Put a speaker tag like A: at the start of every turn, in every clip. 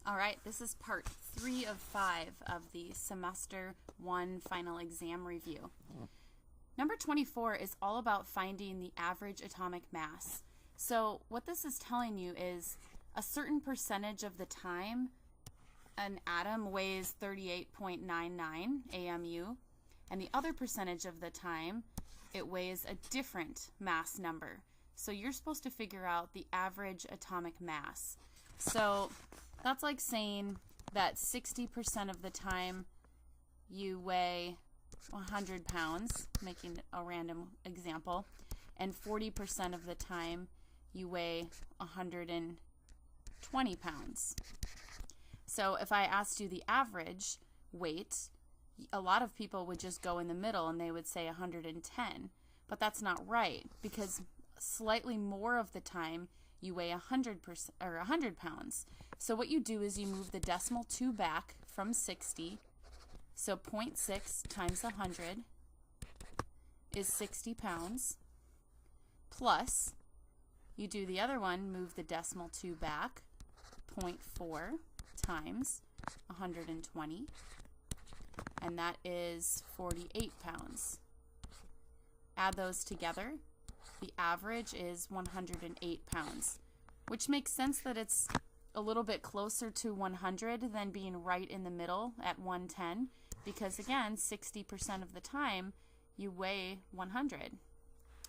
A: All right, this is part 3 of 5 of the semester 1 final exam review. Number 24 is all about finding the average atomic mass. So what this is telling you is a certain percentage of the time an atom weighs 38.99 AMU, and the other percentage of the time it weighs a different mass number. So you're supposed to figure out the average atomic mass. So that's like saying that 60% of the time you weigh 100 pounds, making a random example, and 40% of the time you weigh 120 pounds. So if I asked you the average weight, a lot of people would just go in the middle and they would say 110. But that's not right, because slightly more of the time you weigh 100% or 100 pounds. So what you do is you move the decimal 2 back from 60. So 0.6 times 100 is 60 pounds. Plus, you do the other one, move the decimal 2 back, 0.4 times 120, and that is 48 pounds. Add those together. The average is 108 pounds, which makes sense that it's a little bit closer to 100 than being right in the middle at 110, because again, 60% of the time you weigh 100.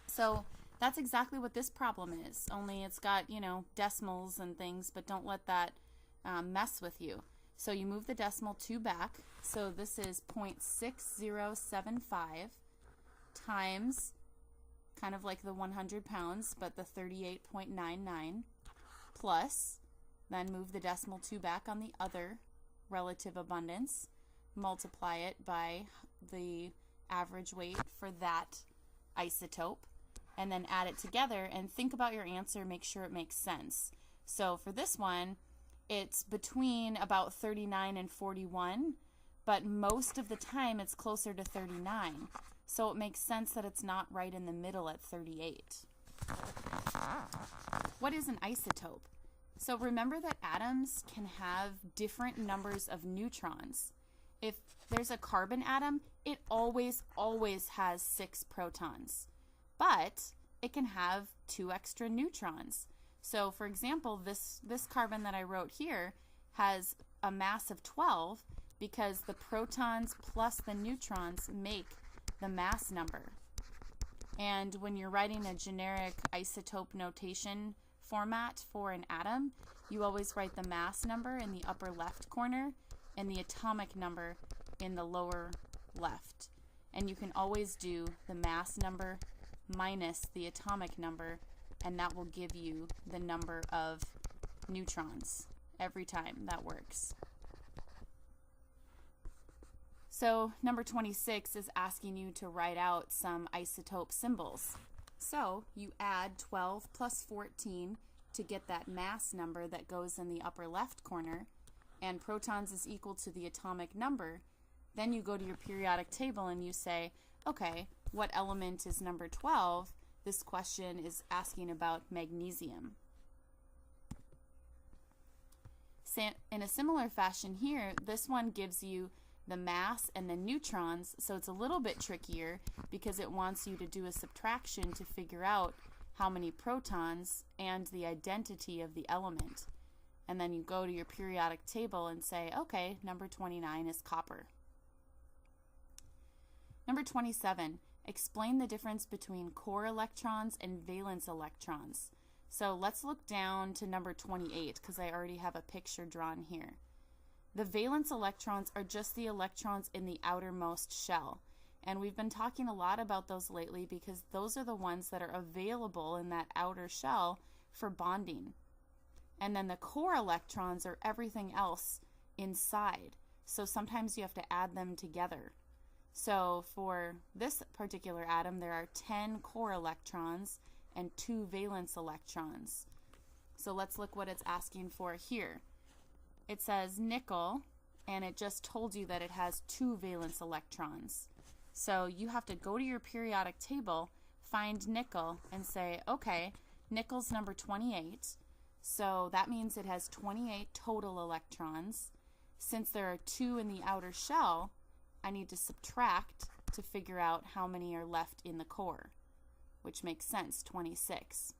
A: So that's exactly what this problem is, only it's got, decimals and things, but don't let that mess with you. So you move the decimal 2 back, so this is 0.6075 times kind of like the 100 pounds, but the 38.99, plus, then move the decimal 2 back on the other relative abundance, multiply it by the average weight for that isotope, and then add it together and think about your answer, make sure it makes sense. So for this one, it's between about 39 and 41, but most of the time it's closer to 39. So it makes sense that it's not right in the middle at 38. What is an isotope? So remember that atoms can have different numbers of neutrons. If there's a carbon atom, it always has 6 protons. But it can have 2 extra neutrons. So for example, this carbon that I wrote here has a mass of 12 because the protons plus the neutrons make the mass number. And when you're writing a generic isotope notation format for an atom, you always write the mass number in the upper left corner and the atomic number in the lower left. And you can always do the mass number minus the atomic number, and that will give you the number of neutrons every time. That works. So number 26 is asking you to write out some isotope symbols. So you add 12 plus 14 to get that mass number that goes in the upper left corner, and protons is equal to the atomic number. Then you go to your periodic table and you say, okay, what element is number 12? This question is asking about magnesium. In a similar fashion here, this one gives you the mass and the neutrons, so it's a little bit trickier because it wants you to do a subtraction to figure out how many protons and the identity of the element. And then you go to your periodic table and say, okay, number 29 is copper. Number 27, explain the difference between core electrons and valence electrons. So let's look down to number 28 because I already have a picture drawn here. The valence electrons are just the electrons in the outermost shell. And we've been talking a lot about those lately because those are the ones that are available in that outer shell for bonding. And then the core electrons are everything else inside. So sometimes you have to add them together. So for this particular atom, there are 10 core electrons and 2 valence electrons. So let's look what it's asking for here. It says nickel, and it just told you that it has 2 valence electrons. So you have to go to your periodic table, find nickel, and say, okay, nickel's number 28. So that means it has 28 total electrons. Since there are 2 in the outer shell, I need to subtract to figure out how many are left in the core, which makes sense, 26.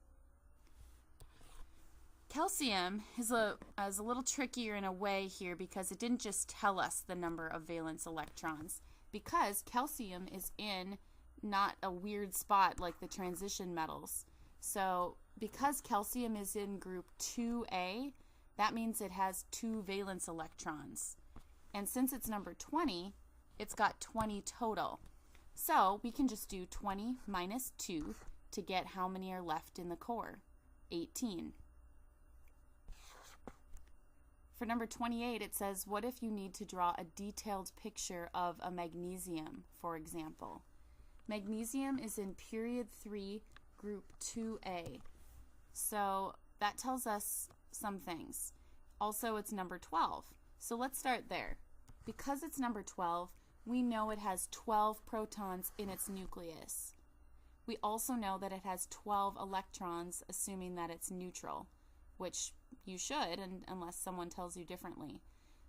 A: Calcium is a little trickier in a way here because it didn't just tell us the number of valence electrons, because calcium is in not a weird spot like the transition metals. So because calcium is in group 2A, that means it has 2 valence electrons. And since it's number 20, it's got 20 total. So we can just do 20 minus 2 to get how many are left in the core, 18. For number 28, it says, what if you need to draw a detailed picture of a magnesium, for example? Magnesium is in period 3, group 2A. So that tells us some things. Also, it's number 12. So let's start there. Because it's number 12, we know it has 12 protons in its nucleus. We also know that it has 12 electrons, assuming that it's neutral, which you should, unless someone tells you differently.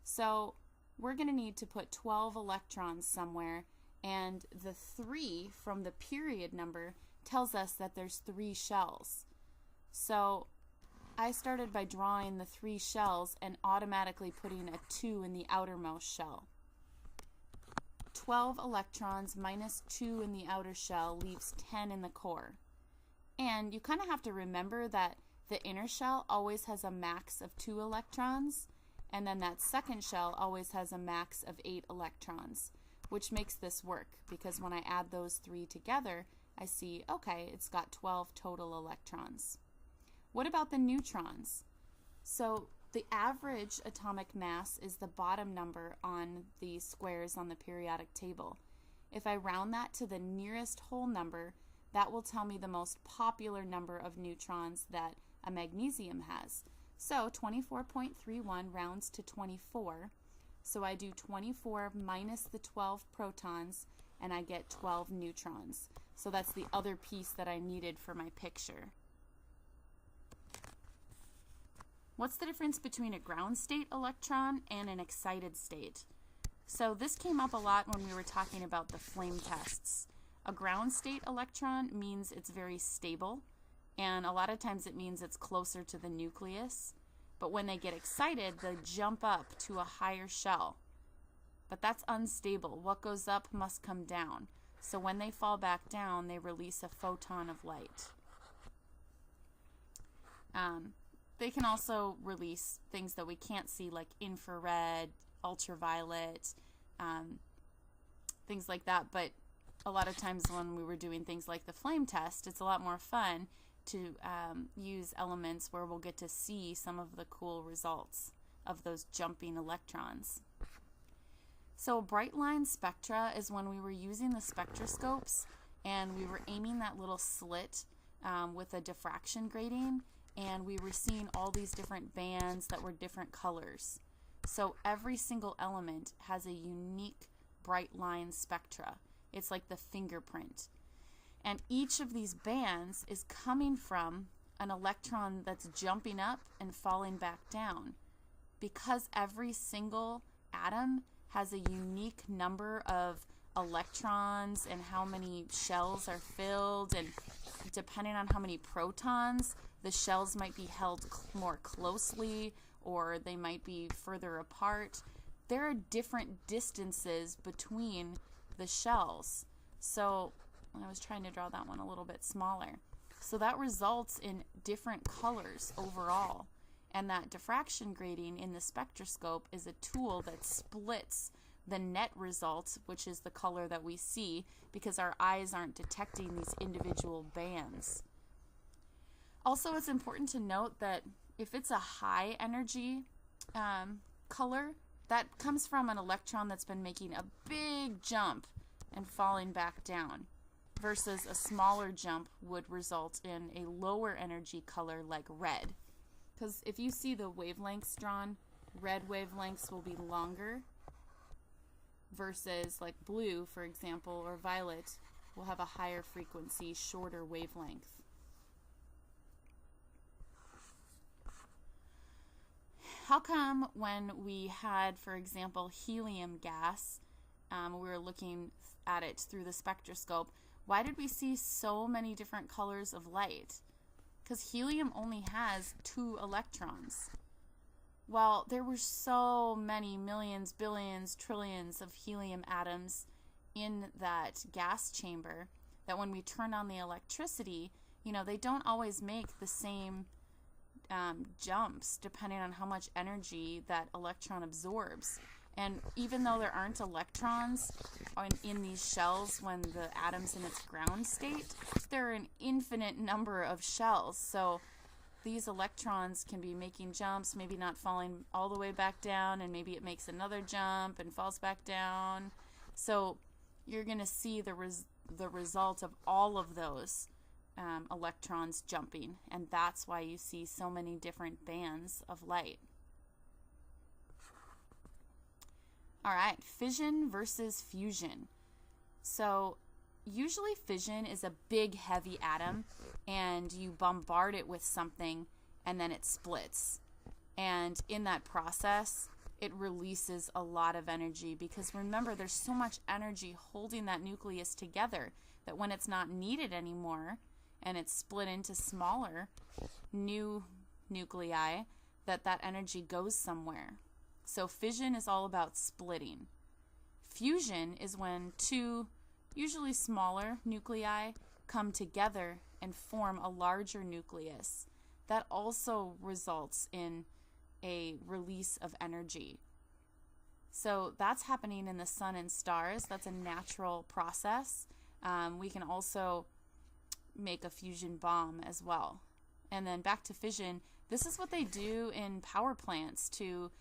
A: So we're going to need to put 12 electrons somewhere, and the 3 from the period number tells us that there's 3 shells. So I started by drawing the 3 shells and automatically putting a 2 in the outermost shell. 12 electrons minus 2 in the outer shell leaves 10 in the core. And you kind of have to remember that the inner shell always has a max of 2 electrons, and then that second shell always has a max of 8 electrons, which makes this work, because when I add those 3 together, I see, okay, it's got 12 total electrons. What about the neutrons? So the average atomic mass is the bottom number on the squares on the periodic table. If I round that to the nearest whole number, that will tell me the most popular number of neutrons that a magnesium has. So 24.31 rounds to 24. So I do 24 minus the 12 protons, and I get 12 neutrons. So that's the other piece that I needed for my picture. What's the difference between a ground state electron and an excited state? So this came up a lot when we were talking about the flame tests. A ground state electron means it's very stable, and a lot of times it means it's closer to the nucleus. But when they get excited, they jump up to a higher shell. But that's unstable. What goes up must come down. So when they fall back down, they release a photon of light. They can also release things that we can't see, like infrared, ultraviolet, things like that. But a lot of times when we were doing things like the flame test, it's a lot more fun to use elements where we'll get to see some of the cool results of those jumping electrons. So a bright line spectra is when we were using the spectroscopes and we were aiming that little slit with a diffraction grating, and we were seeing all these different bands that were different colors. So every single element has a unique bright line spectra. It's like the fingerprint. And each of these bands is coming from an electron that's jumping up and falling back down. Because every single atom has a unique number of electrons and how many shells are filled, and depending on how many protons, the shells might be held more closely or they might be further apart. There are different distances between the shells. So I was trying to draw that one a little bit smaller. So that results in different colors overall. And that diffraction grating in the spectroscope is a tool that splits the net result, which is the color that we see, because our eyes aren't detecting these individual bands. Also, it's important to note that if it's a high energy color, that comes from an electron that's been making a big jump and falling back down, versus a smaller jump would result in a lower energy color like red. Because if you see the wavelengths drawn, red wavelengths will be longer versus like blue, for example, or violet will have a higher frequency, shorter wavelength. how come when we had, for example, helium gas, we were looking at it through the spectroscope, why did we see so many different colors of light? Because helium only has 2 electrons. Well, there were so many millions, billions, trillions of helium atoms in that gas chamber that when we turn on the electricity, they don't always make the same jumps depending on how much energy that electron absorbs. And even though there aren't electrons in these shells when the atom's in its ground state, there are an infinite number of shells. So these electrons can be making jumps, maybe not falling all the way back down, and maybe it makes another jump and falls back down. So you're going to see the result of all of those electrons jumping, and that's why you see so many different bands of light. All right, fission versus fusion. So usually fission is a big, heavy atom, and you bombard it with something, and then it splits. And in that process, it releases a lot of energy, because remember, there's so much energy holding that nucleus together that when it's not needed anymore, and it's split into smaller new nuclei, that energy goes somewhere. So fission is all about splitting. Fusion is when 2, usually smaller nuclei come together and form a larger nucleus. That also results in a release of energy. So that's happening in the sun and stars. That's a natural process. We can also make a fusion bomb as well. And then back to fission, this is what they do in power plants to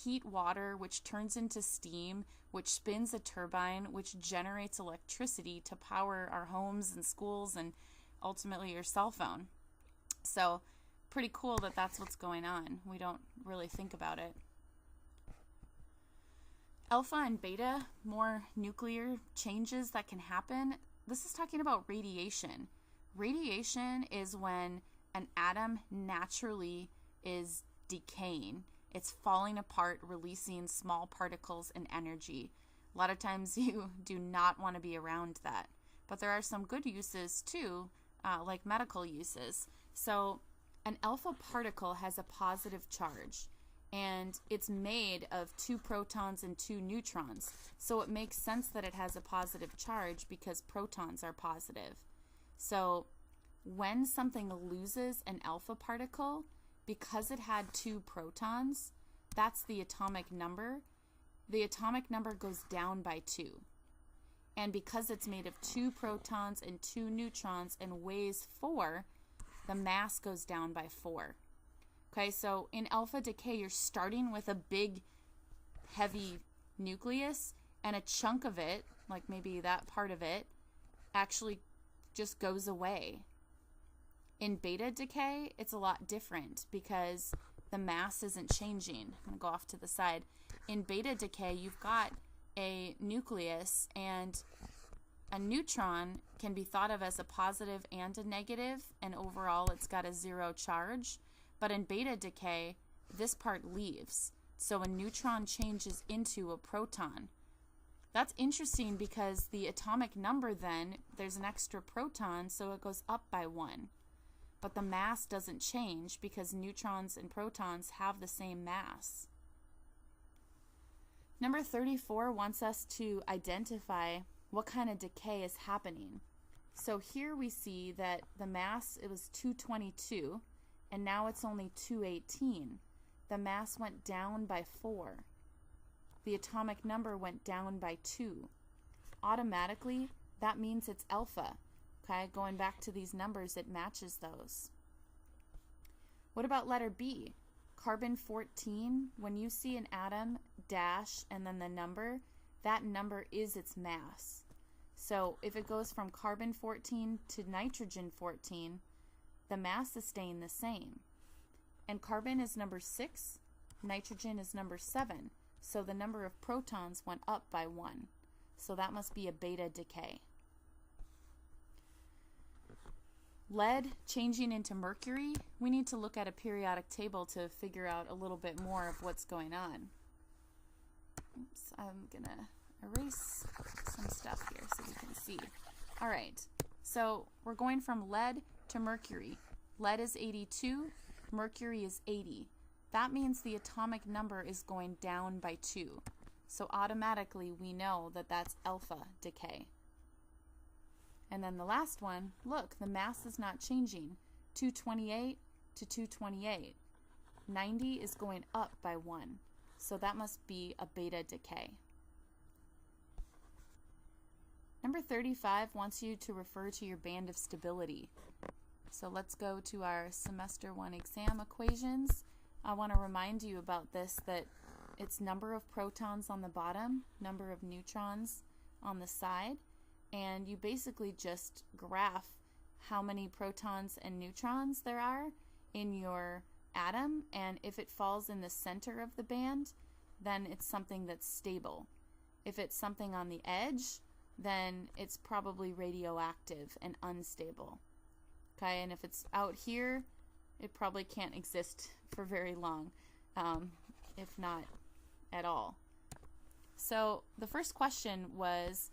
A: heat water, which turns into steam, which spins a turbine, which generates electricity to power our homes and schools and ultimately your cell phone. So pretty cool that that's what's going on. We don't really think about it. Alpha and beta, more nuclear changes that can happen. This is talking about radiation. Radiation is when an atom naturally is decaying. It's falling apart, releasing small particles and energy. A lot of times you do not want to be around that. But there are some good uses too, like medical uses. So an alpha particle has a positive charge, and it's made of 2 protons and 2 neutrons. So it makes sense that it has a positive charge because protons are positive. So when something loses an alpha particle, because it had 2 protons, that's the atomic number. The atomic number goes down by 2. And because it's made of 2 protons and 2 neutrons and weighs 4, the mass goes down by 4. Okay, so in alpha decay, you're starting with a big, heavy nucleus, and a chunk of it, like maybe that part of it, actually just goes away. In beta decay, it's a lot different because the mass isn't changing. I'm going to go off to the side. In beta decay, you've got a nucleus, and a neutron can be thought of as a positive and a negative, and overall it's got a 0 charge. But in beta decay, this part leaves. So a neutron changes into a proton. That's interesting because the atomic number then, there's an extra proton, so it goes up by 1. But the mass doesn't change because neutrons and protons have the same mass. Number 34 wants us to identify what kind of decay is happening. So here we see that the mass, it was 222, and now it's only 218. The mass went down by 4. The atomic number went down by 2. Automatically, that means it's alpha. Okay, going back to these numbers, it matches those. What about letter B? Carbon 14, when you see an atom dash and then the number, that number is its mass. So if it goes from carbon 14 to nitrogen 14, the mass is staying the same. And carbon is number 6, nitrogen is number 7. So the number of protons went up by 1. So that must be a beta decay. Lead changing into mercury, we need to look at a periodic table to figure out a little bit more of what's going on. Oops, I'm gonna erase some stuff here so you can see. All right, so we're going from lead to mercury. Lead is 82, mercury is 80. That means the atomic number is going down by 2. So automatically we know that that's alpha decay. And then the last one, look, the mass is not changing. 228 to 228. 90 is going up by 1. So that must be a beta decay. Number 35 wants you to refer to your band of stability. So let's go to our semester 1 exam equations. I want to remind you about this, that it's number of protons on the bottom, number of neutrons on the side, and you basically just graph how many protons and neutrons there are in your atom, and if it falls in the center of the band, then it's something that's stable. If it's something on the edge, then it's probably radioactive and unstable. Okay, and if it's out here, it probably can't exist for very long, if not at all. So the first question was,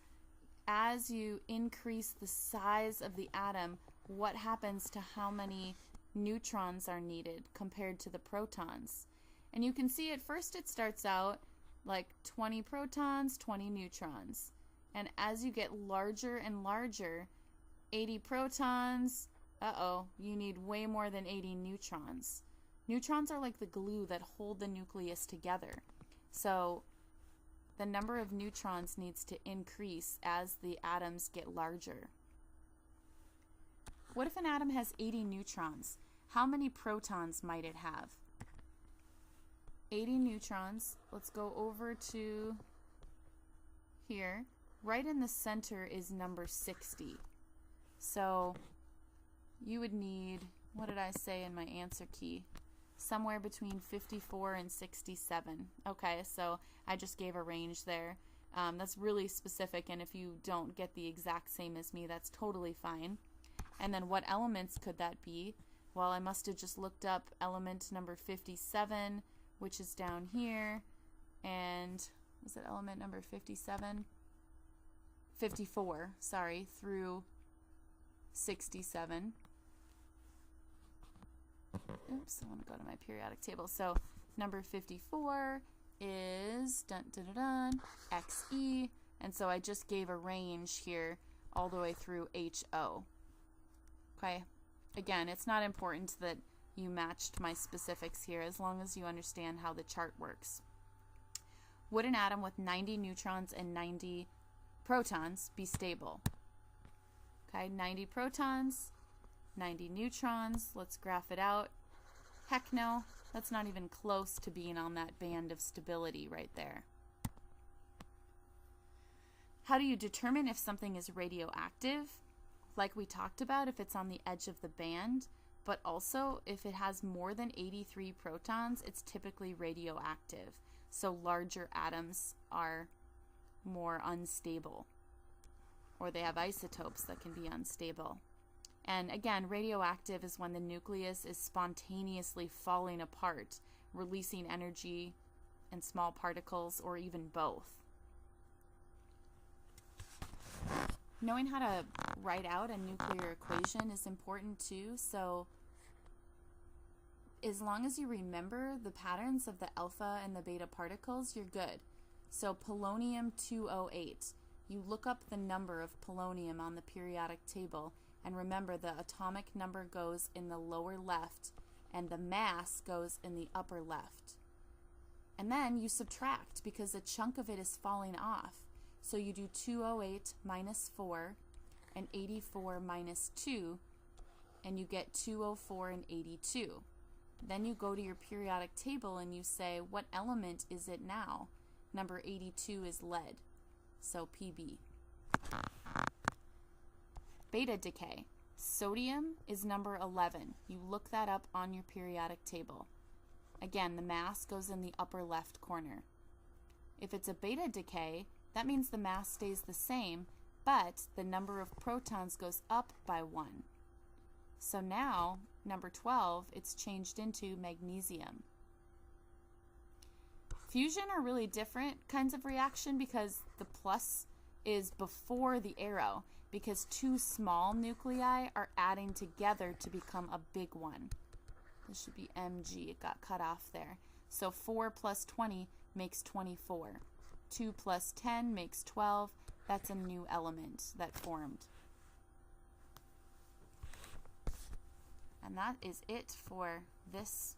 A: as you increase the size of the atom, what happens to how many neutrons are needed compared to the protons? And you can see at first it starts out like 20 protons, 20 neutrons. And as you get larger and larger, 80 protons, you need way more than 80 neutrons. Neutrons are like the glue that hold the nucleus together. So the number of neutrons needs to increase as the atoms get larger. What if an atom has 80 neutrons? How many protons might it have? 80 neutrons. Let's go over to here. Right in the center is number 60. So you would need, what did I say in my answer key? Somewhere between 54 and 67. Okay, so I just gave a range there. That's really specific, and if you don't get the exact same as me, that's totally fine. And then what elements could that be? Well, I must have just looked up element number 57, which is down here. And was it element number 57? 54, sorry, through 67. Oops, I want to go to my periodic table. So number 54 is XE, and so I just gave a range here all the way through HO. Okay, again, it's not important that you matched my specifics here as long as you understand how the chart works. Would an atom with 90 neutrons and 90 protons be stable? Okay, 90 protons, 90 neutrons. Let's graph it out. Heck no, that's not even close to being on that band of stability right there. How do you determine if something is radioactive? Like we talked about, if it's on the edge of the band, but also if it has more than 83 protons, it's typically radioactive. So larger atoms are more unstable, or they have isotopes that can be unstable. And again, radioactive is when the nucleus is spontaneously falling apart, releasing energy and small particles, or even both. Knowing how to write out a nuclear equation is important too. So as long as you remember the patterns of the alpha and the beta particles, you're good. So polonium-208, you look up the number of polonium on the periodic table, and remember the atomic number goes in the lower left and the mass goes in the upper left. And then you subtract because a chunk of it is falling off. So you do 208 minus 4 and 84 minus 2, and you get 204 and 82. Then you go to your periodic table and you say, what element is it now? Number 82 is lead, so Pb. Beta decay. Sodium is number 11. You look that up on your periodic table. Again, the mass goes in the upper left corner. If it's a beta decay, that means the mass stays the same, but the number of protons goes up by 1. So now, number 12, it's changed into magnesium. Fusion are really different kinds of reaction because the plus is before the arrow, because two small nuclei are adding together to become a big one. This should be Mg. It got cut off there. So 4 plus 20 makes 24. 2 plus 10 makes 12. That's a new element that formed. And that is it for this